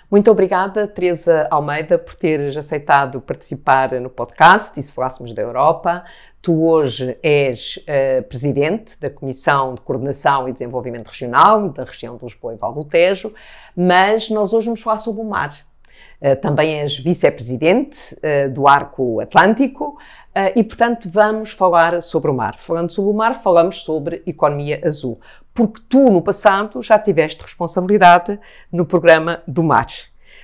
Muito obrigada, Teresa Almeida, por teres aceitado participar no podcast e se falássemos da Europa. Tu hoje és presidente da Comissão de Coordenação e Desenvolvimento Regional da região de Lisboa e Val do Tejo, mas nós hoje vamos falar sobre o mar. Também és vice-presidente do Arco Atlântico e, portanto, vamos falar sobre o mar. Falando sobre o mar, falamos sobre economia azul, porque tu, no passado, já tiveste responsabilidade no programa do mar.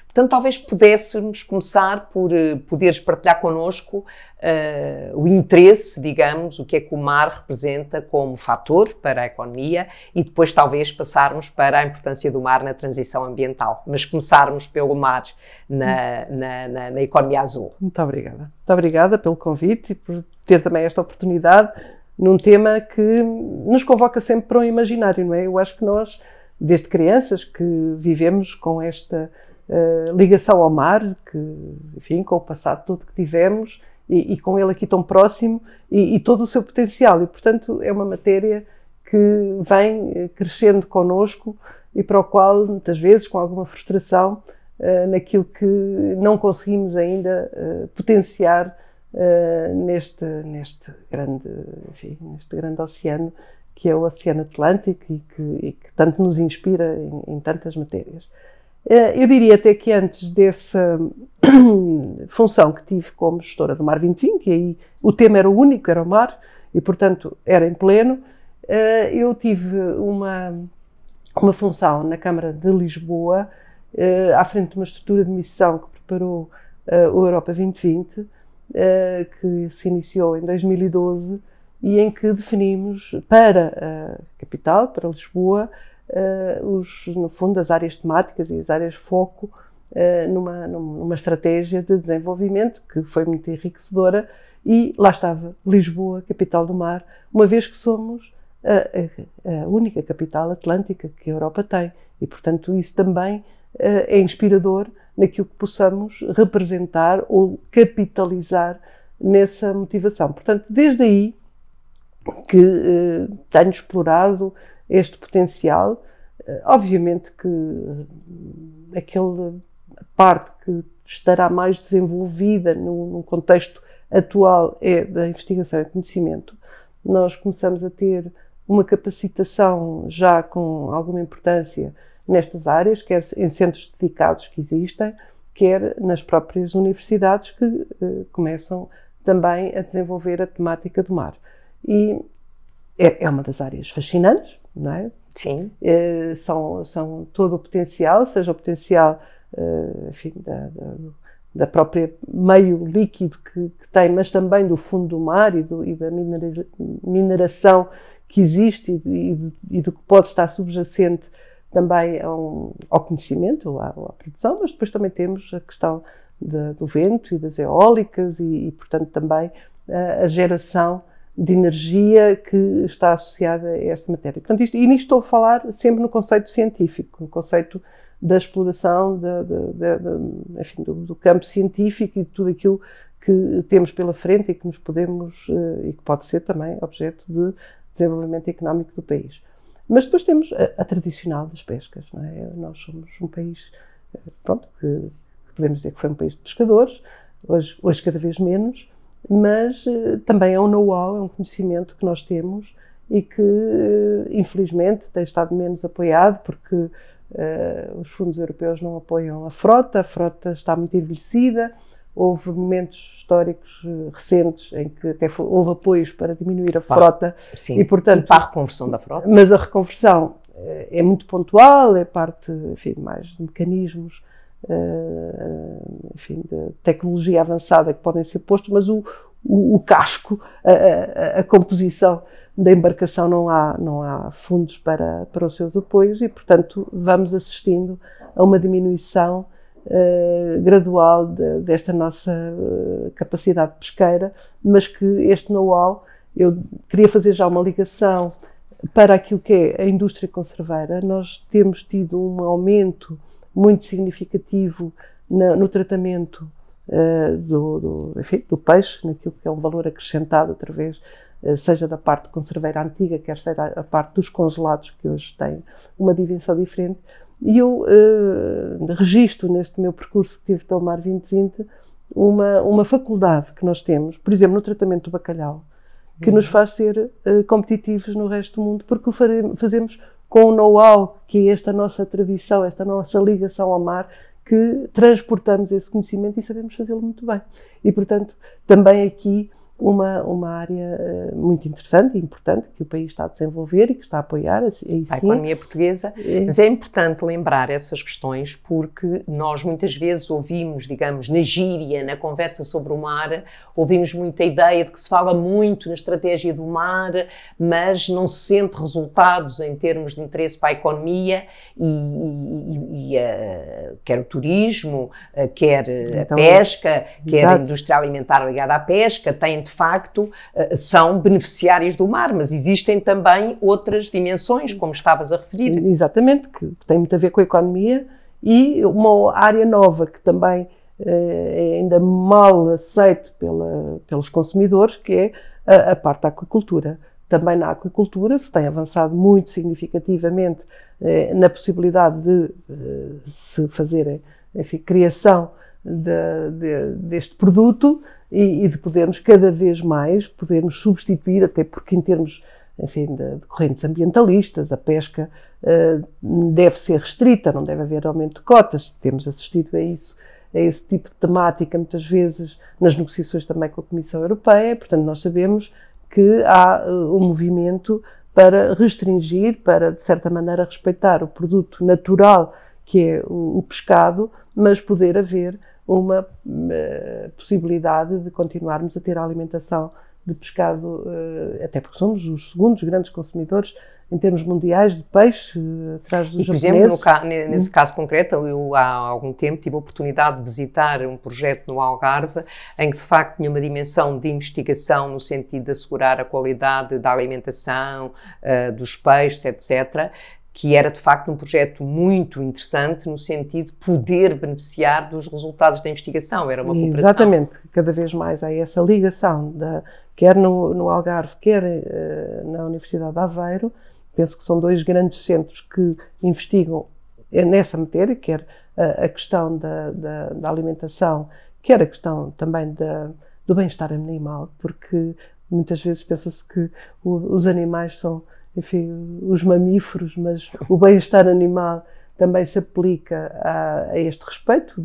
Portanto, talvez pudéssemos começar por poderes partilhar connosco o interesse, digamos, o que é que o mar representa como fator para a economia e depois talvez passarmos para a importância do mar na transição ambiental. Mas começarmos pelo mar na economia azul. Muito obrigada. Muito obrigada pelo convite e por ter também esta oportunidade num tema que nos convoca sempre para um imaginário, não é? Eu acho que nós, desde crianças, que vivemos com esta ligação ao mar, que, enfim, com o passado todo que tivemos e com ele aqui tão próximo e todo o seu potencial. E, portanto, é uma matéria que vem crescendo connosco e para o qual, muitas vezes, com alguma frustração, naquilo que não conseguimos ainda potenciar neste grande oceano, que é o Oceano Atlântico e que tanto nos inspira em tantas matérias. Eu diria até que antes dessa função que tive como gestora do Mar 2020, e aí o tema era o único, era o mar, e portanto era em pleno, eu tive uma função na Câmara de Lisboa, à frente de uma estrutura de missão que preparou o Europa 2020, que se iniciou em 2012 e em que definimos para a capital, para Lisboa, no fundo, as áreas temáticas e as áreas de foco numa estratégia de desenvolvimento que foi muito enriquecedora e lá estava Lisboa, capital do mar, uma vez que somos a única capital atlântica que a Europa tem e, portanto, isso também é inspirador naquilo que possamos representar ou capitalizar nessa motivação. Portanto, desde aí que tenho explorado este potencial, obviamente que aquela parte que estará mais desenvolvida no contexto atual é da investigação e conhecimento. Nós começamos a ter uma capacitação já com alguma importância nestas áreas, quer em centros dedicados que existem, quer nas próprias universidades que começam também a desenvolver a temática do mar. E é uma das áreas fascinantes, não é? Sim. São todo o potencial, seja o potencial, enfim, da própria meio líquido que tem, mas também do fundo do mar e da mineração que existe e do que pode estar subjacente também ao conhecimento, à produção, mas depois também temos a questão do vento e das eólicas e portanto, também a geração de energia que está associada a esta matéria. Portanto, nisto estou a falar sempre no conceito científico, no conceito da exploração enfim, do campo científico e de tudo aquilo que temos pela frente e que nos podemos, e que pode ser também objeto de desenvolvimento económico do país. Mas depois temos a tradicional das pescas, não é? Nós somos um país, pronto, que podemos dizer que foi um país de pescadores, hoje cada vez menos, mas também é um know-how, é um conhecimento que nós temos e que, infelizmente, tem estado menos apoiado porque os fundos europeus não apoiam a frota está muito envelhecida, houve momentos históricos recentes em que até houve apoios para diminuir a frota. Sim, e, portanto, para a reconversão da frota. Mas a reconversão é muito pontual, é parte, enfim, mais de mecanismos, enfim, de tecnologia avançada que podem ser postos, mas o casco, a composição da embarcação não há fundos para os seus apoios e, portanto, vamos assistindo a uma diminuição gradual desta nossa capacidade pesqueira, mas que este know-how, eu queria fazer já uma ligação para aquilo que é a indústria conserveira. Nós temos tido um aumento muito significativo no tratamento do peixe, naquilo que é um valor acrescentado através, seja da parte conserveira antiga, quer seja a parte dos congelados, que hoje têm uma dimensão diferente, E eu registro neste meu percurso que tive pelo Mar 2020 uma faculdade que nós temos, por exemplo, no tratamento do bacalhau, que nos faz ser competitivos no resto do mundo, porque o fazemos com o know-how, que é esta nossa tradição, esta nossa ligação ao mar, que transportamos esse conhecimento e sabemos fazê-lo muito bem. E, portanto, também aqui uma área muito interessante e importante que o país está a desenvolver e que está a apoiar. A economia portuguesa. Mas é importante lembrar essas questões porque nós muitas vezes ouvimos, digamos, na gíria, na conversa sobre o mar, ouvimos muita ideia de que se fala muito na estratégia do mar, mas não se sente resultados em termos de interesse para a economia quer o turismo, quer a pesca, quer a indústria alimentar ligada à pesca, tem de facto, são beneficiários do mar, mas existem também outras dimensões, como estavas a referir. Exatamente, que tem muito a ver com a economia e uma área nova que também é ainda mal aceito pelos consumidores, que é a parte da aquacultura. Também na aquacultura se tem avançado muito significativamente na possibilidade de se fazer, enfim, criação deste produto e de podermos cada vez mais podermos substituir, até porque em termos, enfim, de correntes ambientalistas, a pesca deve ser restrita, não deve haver aumento de cotas. Temos assistido a isso, a esse tipo de temática muitas vezes nas negociações também com a Comissão Europeia. Portanto, nós sabemos que há um movimento para restringir, para de certa maneira respeitar o produto natural que é o pescado, mas poder haver uma possibilidade de continuarmos a ter a alimentação de pescado, até porque somos os segundos grandes consumidores em termos mundiais de peixe, atrás dos japoneses. Por exemplo, nesse caso concreto, eu há algum tempo tive a oportunidade de visitar um projeto no Algarve, em que de facto tinha uma dimensão de investigação no sentido de assegurar a qualidade da alimentação, dos peixes, etc., que era de facto um projeto muito interessante no sentido de poder beneficiar dos resultados da investigação. Era uma cooperação. Exatamente, cada vez mais há essa ligação, quer no Algarve, quer na Universidade de Aveiro. Penso que são dois grandes centros que investigam nessa matéria, quer a questão da alimentação, quer a questão também do bem-estar animal, porque muitas vezes pensa-se que os animais são, enfim, os mamíferos, mas o bem-estar animal também se aplica a este respeito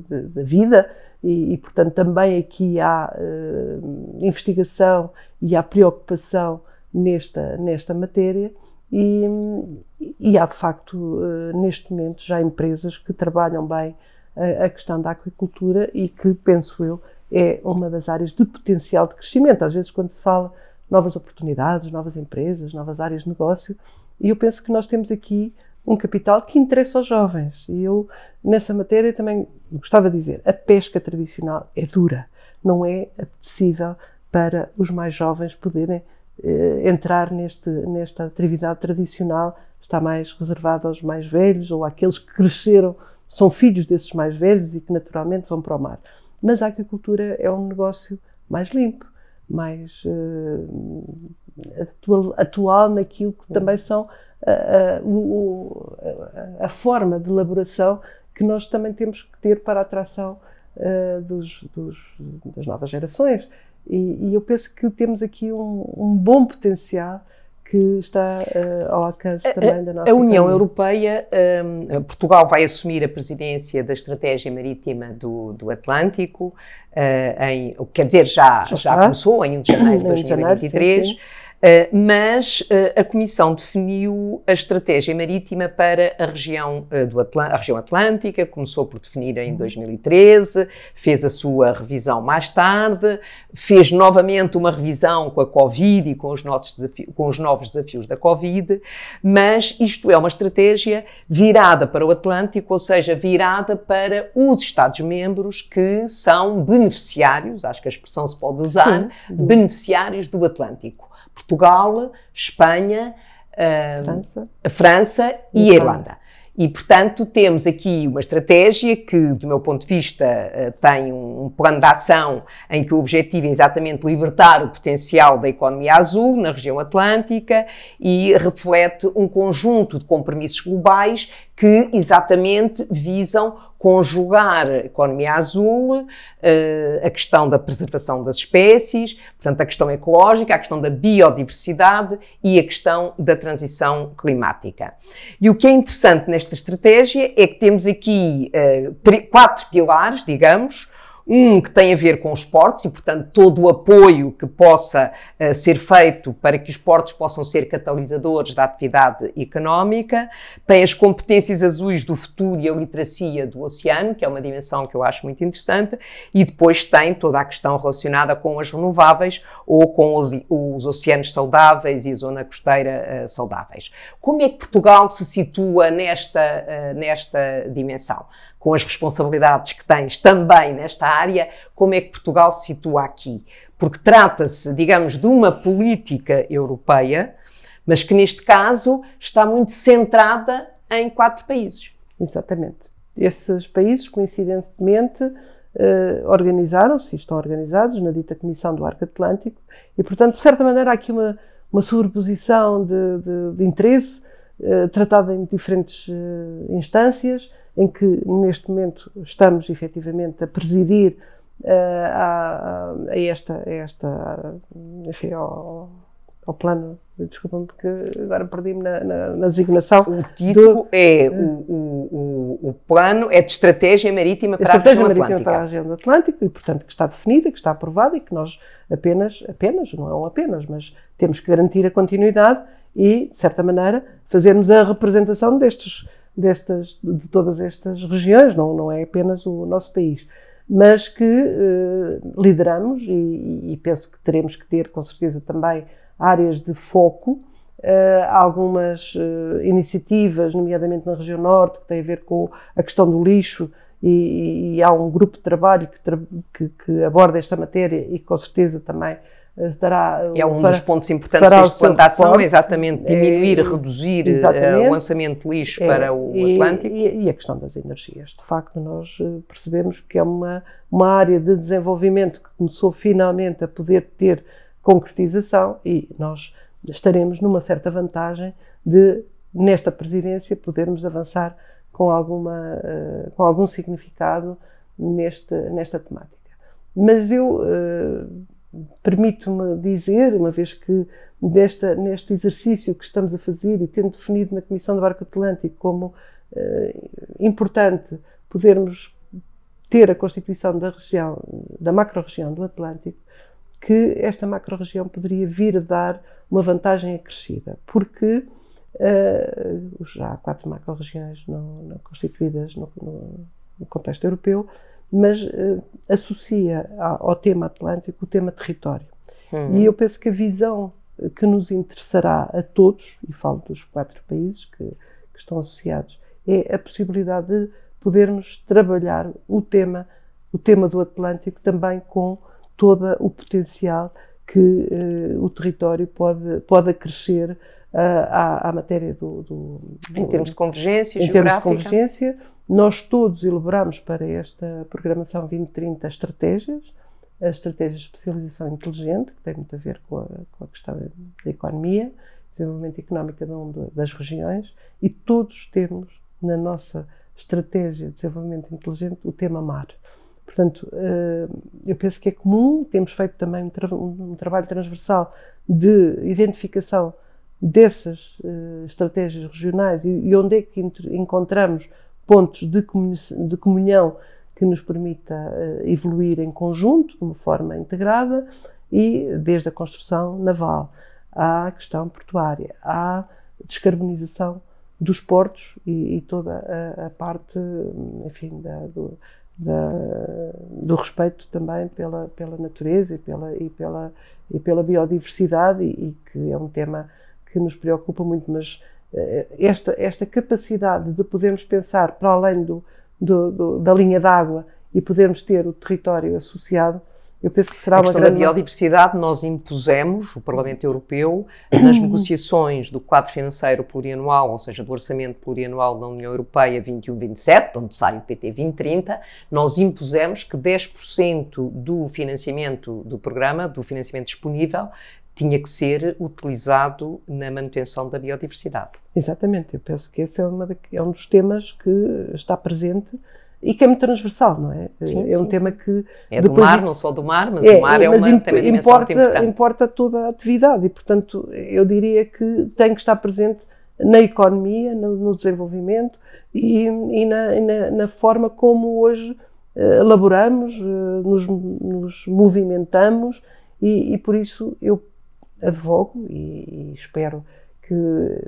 da vida e, portanto, também aqui há investigação e há preocupação nesta matéria e há, de facto, neste momento já empresas que trabalham bem a questão da aquicultura e que, penso eu, é uma das áreas de potencial de crescimento. Às vezes, quando se fala novas oportunidades, novas empresas, novas áreas de negócio, e eu penso que nós temos aqui um capital que interessa aos jovens. E eu, nessa matéria, também gostava de dizer, a pesca tradicional é dura, não é apetecível para os mais jovens poderem entrar nesta atividade tradicional, está mais reservada aos mais velhos ou àqueles que cresceram, são filhos desses mais velhos e que naturalmente vão para o mar. Mas a agricultura é um negócio mais limpo, mais atual naquilo que também são a forma de elaboração que nós também temos que ter para a atração das novas gerações. E eu penso que temos aqui um bom potencial que está ao alcance também da nossa A União economia. Europeia, Portugal vai assumir a presidência da Estratégia Marítima do Atlântico, quer dizer, já começou em 1 de janeiro de 2023, sim. Mas a Comissão definiu a estratégia marítima para a região atlântica, começou por definir em 2013, fez a sua revisão mais tarde, fez novamente uma revisão com a Covid e com os novos desafios da Covid, mas isto é uma estratégia virada para o Atlântico, ou seja, virada para os Estados-membros que são beneficiários, acho que a expressão se pode usar, beneficiários do Atlântico. Portugal, Espanha, França e Irlanda. E, portanto, temos aqui uma estratégia que, do meu ponto de vista, tem um plano de ação em que o objetivo é exatamente libertar o potencial da economia azul na região atlântica e reflete um conjunto de compromissos globais que exatamente visam conjugar a economia azul, a questão da preservação das espécies, portanto, a questão ecológica, a questão da biodiversidade e a questão da transição climática. E o que é interessante nesta estratégia é que temos aqui 4 pilares, digamos. Um que tem a ver com os portos e, portanto, todo o apoio que possa ser feito para que os portos possam ser catalisadores da atividade económica. Tem as competências azuis do futuro e a literacia do oceano, que é uma dimensão que eu acho muito interessante. E depois tem toda a questão relacionada com as renováveis ou com os oceanos saudáveis e a zona costeira saudáveis. Como é que Portugal se situa nesta dimensão? Com as responsabilidades que tens também nesta área, como é que Portugal se situa aqui? Porque trata-se, digamos, de uma política europeia, mas que neste caso está muito centrada em 4 países. Exatamente. Esses países, coincidentemente, organizaram-se e estão organizados na dita Comissão do Arco Atlântico e, portanto, de certa maneira, há aqui uma sobreposição de interesse tratada em diferentes instâncias, em que neste momento estamos efetivamente a presidir enfim, ao plano, desculpa-me porque agora perdi-me na designação. O título é o plano é de estratégia marítima para a região atlântica. Para a região do Atlântico e, portanto, que está definida, que está aprovada e que nós apenas, não é um apenas, mas temos que garantir a continuidade e, de certa maneira, fazermos a representação de todas estas regiões, não é apenas o nosso país, mas que lideramos e penso que teremos que ter, com certeza, também áreas de foco, algumas iniciativas, nomeadamente na região norte, que têm a ver com a questão do lixo e há um grupo de trabalho que aborda esta matéria e com certeza também é um dos pontos importantes deste plano de ação, é exatamente diminuir, reduzir o lançamento de lixo para o Atlântico. E a questão das energias. De facto, nós percebemos que é uma área de desenvolvimento que começou finalmente a poder ter concretização e nós estaremos numa certa vantagem de, nesta presidência, podermos avançar com algum significado nesta temática. Mas eu permito-me dizer, uma vez que neste exercício que estamos a fazer e tendo definido na Comissão do Arco Atlântico como importante podermos ter a constituição da macro-região do Atlântico, que esta macro-região poderia vir a dar uma vantagem acrescida, porque já há 4 macro-regiões não constituídas no contexto europeu, mas associa ao tema Atlântico o tema território. E eu penso que a visão que nos interessará a todos, e falo dos 4 países que estão associados, é a possibilidade de podermos trabalhar o tema do Atlântico também com todo o potencial que o território pode acrescer à matéria em termos de convergência geográfica. Em termos de convergência, nós todos elaboramos para esta programação 2030 estratégias, a estratégia de especialização inteligente, que tem muito a ver com a questão da economia, desenvolvimento económico de cada uma das regiões, e todos temos na nossa estratégia de desenvolvimento inteligente o tema mar. Portanto, eu penso que é comum, temos feito também um trabalho transversal de identificação dessas estratégias regionais e onde é que encontramos pontos de comunhão que nos permita evoluir em conjunto, de uma forma integrada, e desde a construção naval à questão portuária, à descarbonização dos portos e toda a parte, enfim, do respeito também pela natureza e pela biodiversidade, e que é um tema que nos preocupa muito, mas esta capacidade de podermos pensar para além da linha d'água e podermos ter o território associado, eu penso que será uma grande... A questão da biodiversidade nós impusemos, o Parlamento Europeu, nas negociações do quadro financeiro plurianual, ou seja, do orçamento plurianual da União Europeia 21-27, onde sai o PT 2030, nós impusemos que 10% do financiamento do programa, do financiamento disponível, tinha que ser utilizado na manutenção da biodiversidade. Exatamente, eu penso que esse é um dos temas que está presente e que é muito transversal, não é? Sim, é um tema que... É do mar, não só do mar, mas o mar tem uma dimensão muito importante. Importa toda a atividade e, portanto, eu diria que tem que estar presente na economia, no desenvolvimento e na forma como hoje elaboramos, nos movimentamos e por isso eu advogo e espero que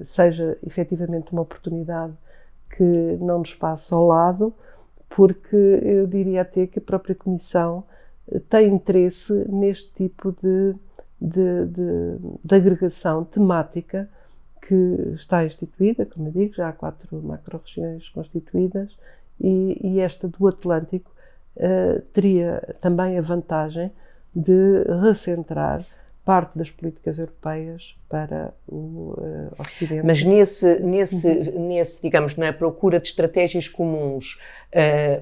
seja efetivamente uma oportunidade que não nos passe ao lado, porque eu diria até que a própria Comissão tem interesse neste tipo de agregação temática que está instituída, como eu digo, já há 4 macro-regiões constituídas e esta do Atlântico teria também a vantagem de recentrar parte das políticas europeias para o Ocidente. Mas nesse, digamos, na procura de estratégias comuns,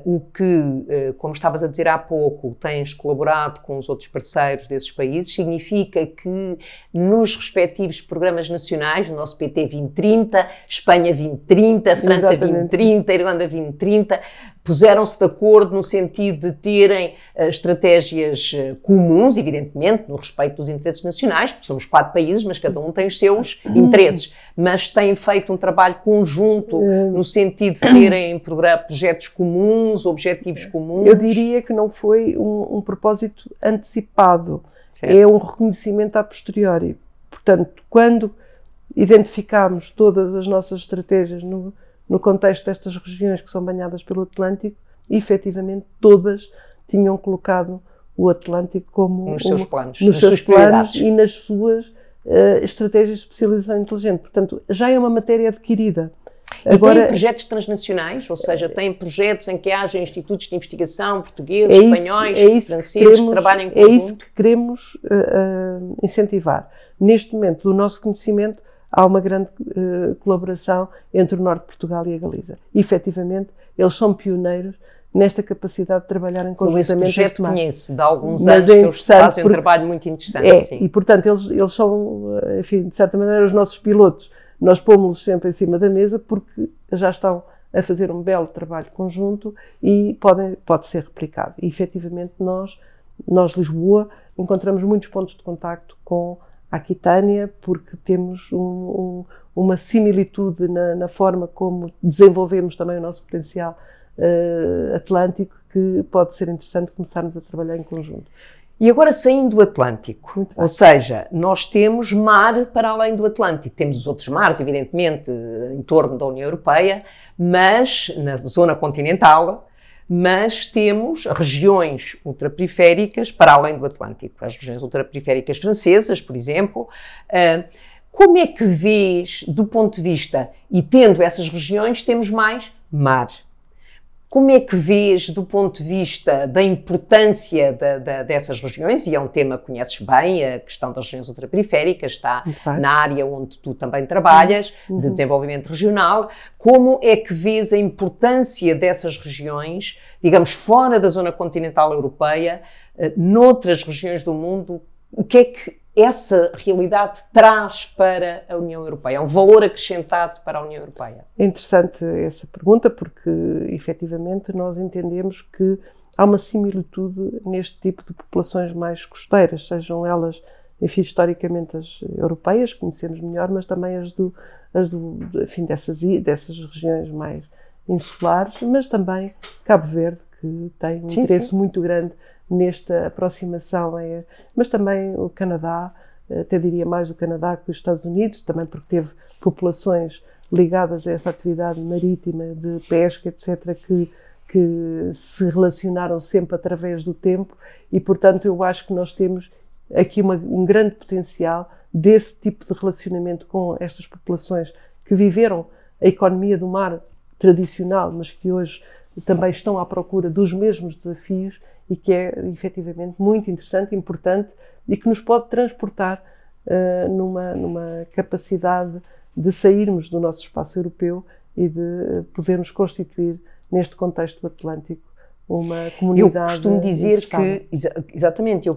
o que, como estavas a dizer há pouco, tens colaborado com os outros parceiros desses países, significa que nos respectivos programas nacionais, no nosso PT 2030, Espanha 2030, França Exatamente. 2030, Irlanda 2030, puseram-se de acordo no sentido de terem estratégias comuns, evidentemente, no respeito dos interesses nacionais, porque somos 4 países, mas cada um tem os seus interesses, mas têm feito um trabalho conjunto no sentido de terem projetos comuns, objetivos comuns. Eu diria que não foi um propósito antecipado, certo. É um reconhecimento a posteriori. Portanto, quando identificámos todas as nossas estratégias no contexto destas regiões que são banhadas pelo Atlântico, efetivamente todas tinham colocado o Atlântico como nos seus planos, nos seus planos e nas suas estratégias de especialização inteligente. Portanto, já é uma matéria adquirida. Agora, tem projetos transnacionais, ou seja, tem projetos em que haja institutos de investigação portugueses, espanhóis, franceses que trabalhem em conjunto? É isso que queremos incentivar. Neste momento, do nosso conhecimento, há uma grande colaboração entre o Norte de Portugal e a Galiza. E, efetivamente, eles são pioneiros nesta capacidade de trabalharem conjuntamente. Esse projeto conheço, de alguns anos que eles fazem um trabalho muito interessante. Sim. E, portanto, eles são, enfim, de certa maneira, os nossos pilotos. Nós pomos-los sempre em cima da mesa porque já estão a fazer um belo trabalho conjunto e pode ser replicado. E, efetivamente, nós, Lisboa, encontramos muitos pontos de contacto com a Aquitânia, porque temos uma similitude na forma como desenvolvemos também o nosso potencial atlântico, que pode ser interessante começarmos a trabalhar em conjunto. E agora saindo do Atlântico, ou seja, nós temos mar para além do Atlântico, temos os outros mares, evidentemente, em torno da União Europeia, mas na zona continental, mas temos regiões ultraperiféricas para além do Atlântico, as regiões ultraperiféricas francesas, por exemplo. Como é que vês, do ponto de vista, e tendo essas regiões, temos mais mar? Como é que vês, do ponto de vista da importância dessas regiões, e é um tema que conheces bem, a questão das regiões ultraperiféricas, está na área onde tu também trabalhas, de desenvolvimento regional, como é que vês a importância dessas regiões, digamos, fora da zona continental europeia, noutras regiões do mundo, o que é que essa realidade traz para a União Europeia? É um valor acrescentado para a União Europeia? É interessante essa pergunta porque, efetivamente, nós entendemos que há uma similitude neste tipo de populações mais costeiras, sejam elas, enfim, historicamente as europeias, que conhecemos melhor, mas também enfim, dessas regiões mais insulares, mas também Cabo Verde, que tem um interesse muito grande nesta aproximação, mas também o Canadá, até diria mais o Canadá que os Estados Unidos, também porque teve populações ligadas a esta atividade marítima de pesca, etc., que se relacionaram sempre através do tempo e, portanto, eu acho que nós temos aqui um grande potencial desse tipo de relacionamento com estas populações que viveram a economia do mar tradicional, mas que hoje também estão à procura dos mesmos desafios e que é, efetivamente, muito interessante, importante e que nos pode transportar numa capacidade de sairmos do nosso espaço europeu e de podermos constituir, neste contexto atlântico, uma comunidade. Eu costumo dizer que, exatamente, eu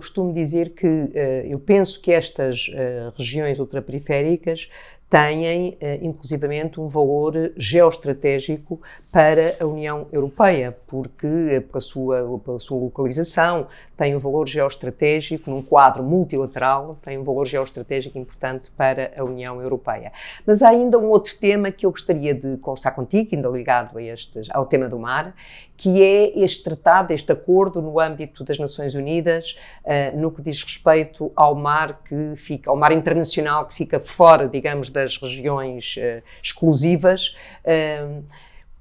penso que estas regiões ultraperiféricas têm, inclusivamente, um valor geoestratégico para a União Europeia, porque, pela sua localização, tem um valor geoestratégico, num quadro multilateral, tem um valor geoestratégico importante para a União Europeia. Mas há ainda um outro tema que eu gostaria de conversar contigo, ainda ligado ao tema do mar, que é este tratado, este acordo no âmbito das Nações Unidas, no que diz respeito ao mar ao mar internacional que fica fora, digamos, das regiões exclusivas.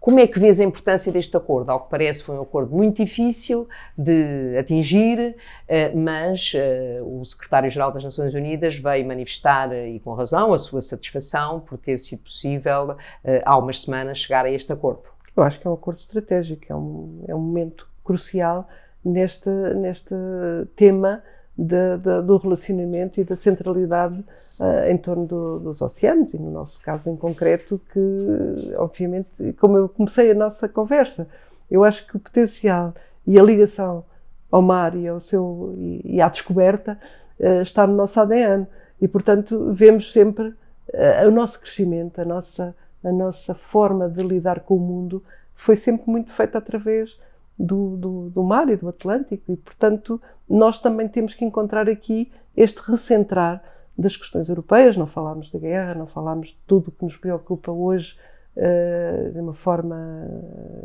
Como é que vês a importância deste acordo? Ao que parece foi um acordo muito difícil de atingir, mas o secretário-geral das Nações Unidas veio manifestar, e com razão, a sua satisfação por ter sido possível, há umas semanas, chegar a este acordo. Eu acho que é um acordo estratégico, é um momento crucial neste tema do relacionamento e da centralidade em torno dos oceanos, e no nosso caso em concreto, que obviamente, como eu comecei a nossa conversa, eu acho que o potencial e a ligação ao mar e à descoberta está no nosso ADN, e portanto vemos sempre o nosso crescimento, a nossa forma de lidar com o mundo foi sempre muito feita através do mar e do Atlântico, e portanto nós também temos que encontrar aqui este recentrar das questões europeias. Não falámos da guerra, não falámos de tudo o que nos preocupa hoje de uma forma,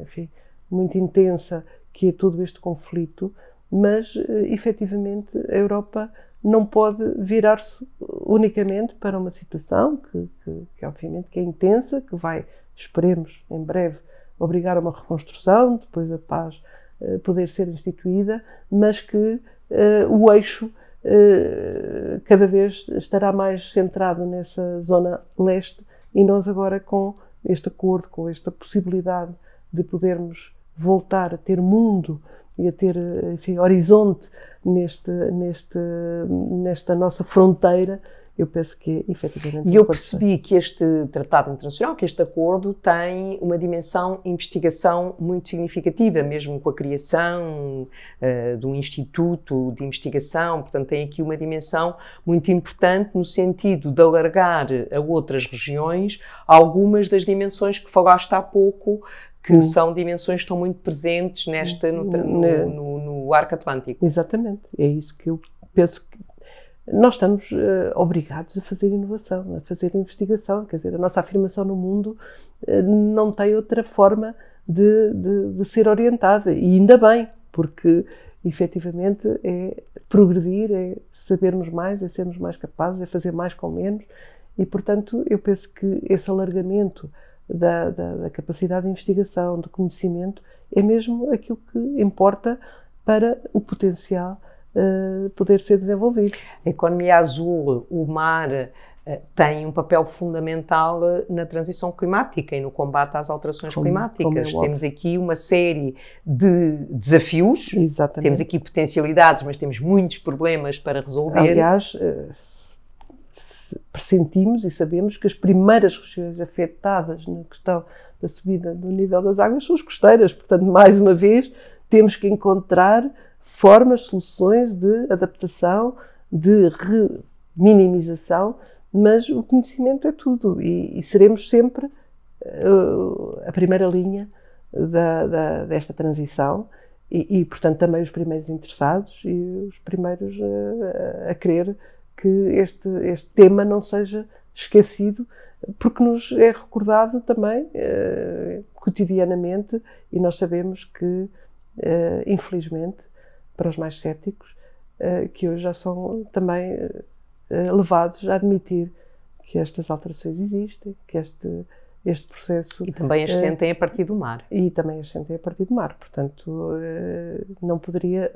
enfim, muito intensa, que é todo este conflito, mas efetivamente a Europa não pode virar-se unicamente para uma situação que obviamente que é intensa, que vai, esperemos, em breve, obrigar a uma reconstrução, depois a paz poder ser instituída, mas que o eixo cada vez estará mais centrado nessa zona leste, e nós agora, com este acordo, com esta possibilidade de podermos voltar a ter mundo e a ter, enfim, horizonte nesta nossa fronteira, eu penso que efetivamente... E eu percebi que este tratado internacional, que este acordo, tem uma dimensão investigação muito significativa, mesmo com a criação de um instituto de investigação. Portanto, tem aqui uma dimensão muito importante no sentido de alargar a outras regiões algumas das dimensões que falaste há pouco, que são dimensões que estão muito presentes no arco atlântico. Exatamente, é isso que eu penso que nós estamos obrigados a fazer inovação, a fazer investigação. Quer dizer, a nossa afirmação no mundo não tem outra forma de ser orientada, e ainda bem, porque efetivamente é progredir, é sabermos mais, é sermos mais capazes, é fazer mais com menos, e portanto eu penso que esse alargamento da capacidade de investigação, do conhecimento, é mesmo aquilo que importa para o potencial poder ser desenvolvido. A economia azul, o mar, tem um papel fundamental na transição climática e no combate às alterações climáticas. Temos aqui uma série de desafios, exatamente, temos aqui potencialidades, mas temos muitos problemas para resolver. Aliás, pressentimos e sabemos que as primeiras regiões afetadas na questão da subida do nível das águas são as costeiras. Portanto, mais uma vez, temos que encontrar formas, soluções de adaptação, de minimização, mas o conhecimento é tudo, e seremos sempre a primeira linha desta transição, e portanto também os primeiros interessados e os primeiros a querer que este tema não seja esquecido, porque nos é recordado também cotidianamente, e nós sabemos que, infelizmente, para os mais céticos, que hoje já são também levados a admitir que estas alterações existem, que este processo... E também as sentem a partir do mar. E também as sentem a partir do mar. Portanto, não poderia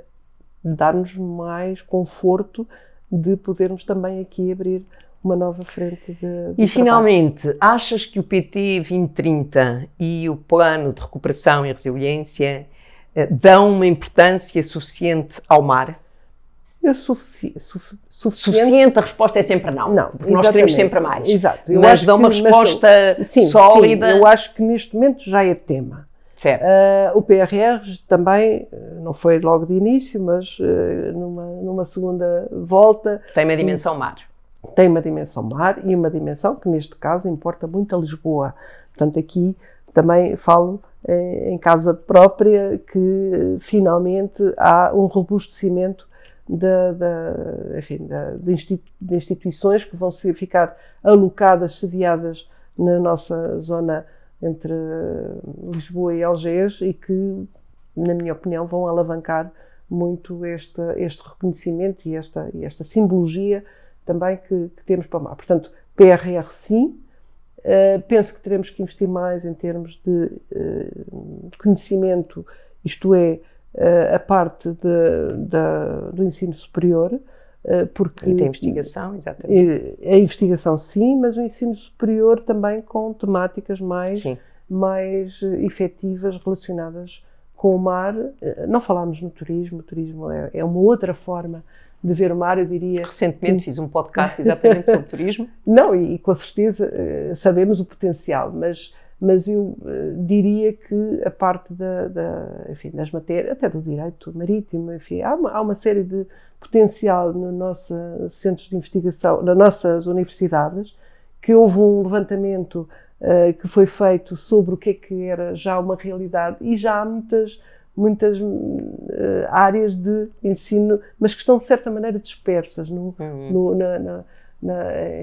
dar-nos mais conforto de podermos também aqui abrir uma nova frente de E, finalmente, achas que o PT 2030 e o Plano de Recuperação e Resiliência dão uma importância suficiente ao mar? Suficiente, a resposta é sempre não. Não, porque nós queremos sempre mais. Exato. Mas dão uma resposta sólida. Sim, eu acho que neste momento já é tema. Certo. O PRR também, não foi logo de início, mas numa segunda volta... Tem uma dimensão mar. Tem uma dimensão mar e uma dimensão que, neste caso, importa muito a Lisboa. Portanto, aqui também falo em casa própria que, finalmente, há um robustecimento de instituições que vão ficar alocadas, sediadas na nossa zona entre Lisboa e Algés e que, na minha opinião, vão alavancar muito este reconhecimento e esta simbologia também que temos para o mar. Portanto, PRR sim, penso que teremos que investir mais em termos de conhecimento, isto é, a parte do ensino superior, porque... E da investigação, exatamente. A investigação sim, mas o ensino superior também com temáticas mais efetivas relacionadas com o mar. Não falámos no turismo, o turismo é uma outra forma de ver o mar, eu diria... Recentemente fiz um podcast exatamente sobre turismo. Não, e com certeza sabemos o potencial, mas eu diria que a parte das matérias, até do direito marítimo, enfim, há uma série de potencial nos nossos centros de investigação, nas nossas universidades, que houve um levantamento que foi feito sobre o que era já uma realidade e já há muitas áreas de ensino, mas que estão de certa maneira dispersas em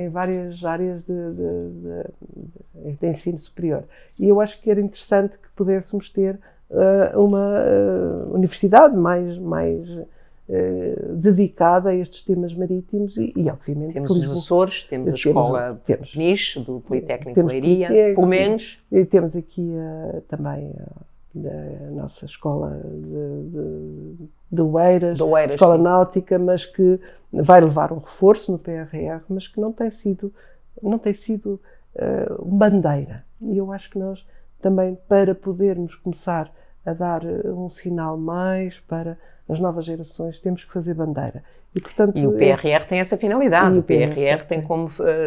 várias áreas de ensino superior. E eu acho que era interessante que pudéssemos ter uma universidade mais dedicada a estes temas marítimos e obviamente... Temos os Açores, temos a Escola Peniche, do Politécnico de Leiria, pelo menos. E temos aqui também a nossa escola de Oeiras, Escola Náutica, mas que vai levar um reforço no PRR, mas que não tem sido bandeira. E eu acho que nós também, para podermos começar a dar um sinal mais para as novas gerações, temos que fazer bandeira. E, portanto, o PRR tem essa finalidade. O PRR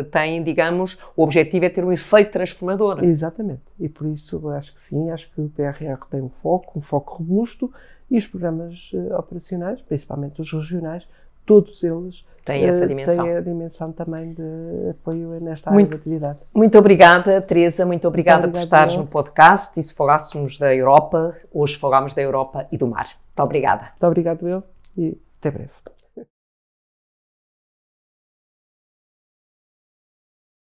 tem, digamos, o objetivo é ter um efeito transformador. Exatamente. E por isso eu acho que sim, acho que o PRR tem um foco robusto e os programas operacionais, principalmente os regionais, todos eles têm essa dimensão. Têm a dimensão também de apoio nesta área de atividade. Muito obrigada, Teresa, muito obrigada por estares no podcast. E se falássemos da Europa, hoje falámos da Europa e do mar. Muito obrigada. Muito obrigado eu e até breve.